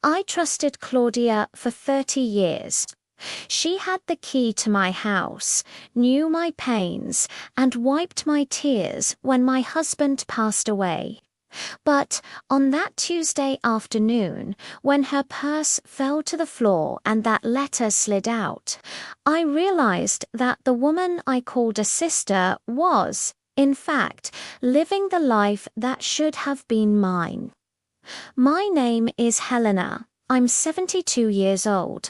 I trusted Claudia for 30 years. She had the key to my house, knew my pains, and wiped my tears when my husband passed away. But on that Tuesday afternoon, when her purse fell to the floor and that letter slid out, I realized that the woman I called a sister was, in fact, living the life that should have been mine. My name is Helena. I'm 72 years old.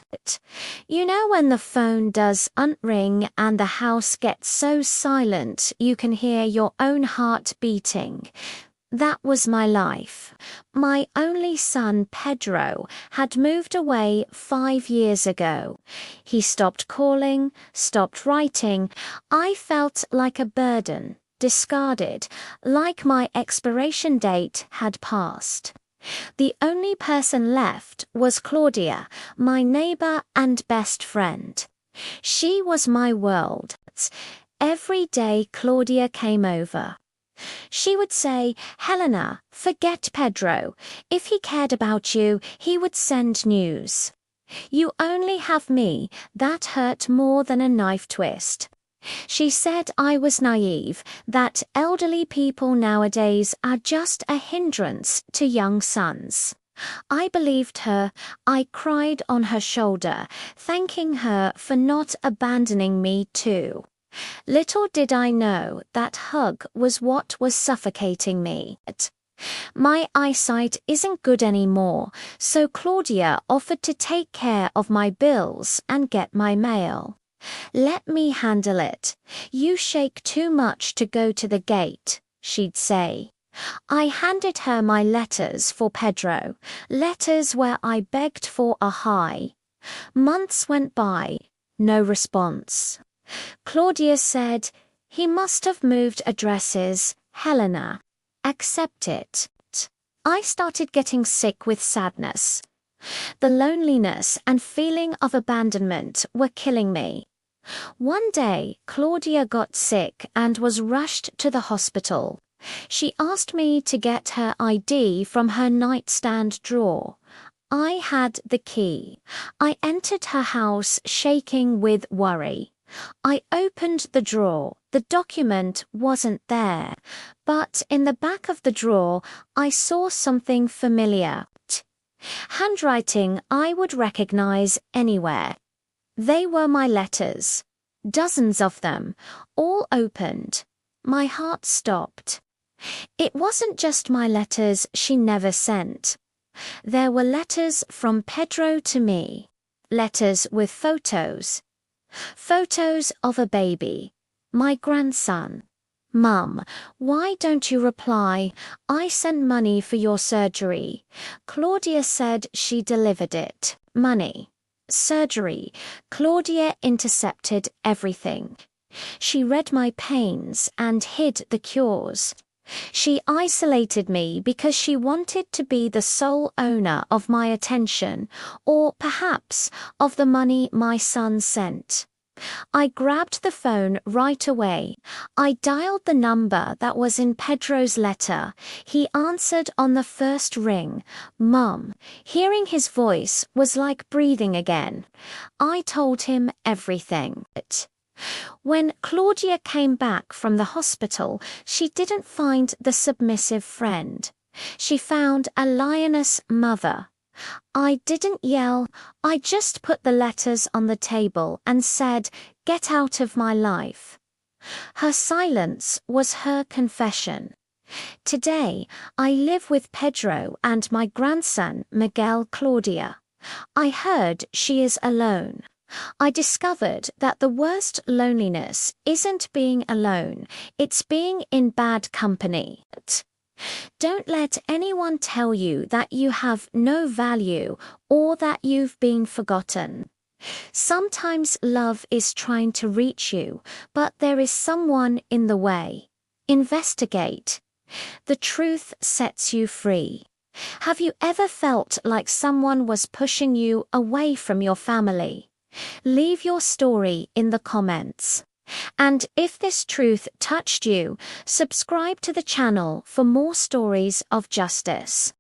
You know when the phone doesn't ring and the house gets so silent you can hear your own heart beating? That was my life. My only son, Pedro, had moved away 5 years ago. He stopped calling, stopped writing. I felt like a burden, discarded, like my expiration date had passed. The only person left was Claudia, my neighbor and best friend. She was my world. Every day Claudia came over. She would say, "Helena, forget Pedro. If he cared about you, he would send news. You only have me. That hurt more than a knife twist." She said I was naive, that elderly people nowadays are just a hindrance to young sons. I believed her. I cried on her shoulder, thanking her for not abandoning me too. Little did I know that hug was what was suffocating me. My eyesight isn't good anymore, so Claudia offered to take care of my bills and get my mail. "Let me handle it. You shake too much to go to the gate," she'd say. I handed her my letters for Pedro, letters where I begged for a high. Months went by, no response. Claudia said, "He must have moved addresses, Helena. Accept it." I started getting sick with sadness. The loneliness and feeling of abandonment were killing me. One day, Claudia got sick and was rushed to the hospital. She asked me to get her ID from her nightstand drawer. I had the key. I entered her house shaking with worry. I opened the drawer. The document wasn't there, but in the back of the drawer, I saw something familiar. Handwriting I would recognize anywhere. They were my letters, dozens of them, all opened. My heart stopped. It wasn't just my letters she never sent. There were letters from Pedro to me, letters with photos. Photos of a baby, my grandson. "Mum, why don't you reply? I sent money for your surgery." Claudia said she delivered it. Money. Surgery. Claudia intercepted everything. She read my pains and hid the cures. She isolated me because she wanted to be the sole owner of my attention, or perhaps of the money my son sent. I grabbed the phone right away. I dialed the number that was in Pedro's letter. He answered on the first ring. "Mum." Hearing his voice was like breathing again. I told him everything. When Claudia came back from the hospital, she didn't find the submissive friend. She found a lioness mother. I didn't yell. I just put the letters on the table and said, "Get out of my life." Her silence was her confession. Today, I live with Pedro and my grandson, Miguel. Claudia. I heard she is alone. I discovered that the worst loneliness isn't being alone, it's being in bad company. Don't let anyone tell you that you have no value or that you've been forgotten. Sometimes love is trying to reach you, but there is someone in the way. Investigate. The truth sets you free. Have you ever felt like someone was pushing you away from your family? Leave your story in the comments. And if this truth touched you, subscribe to the channel for more stories of justice.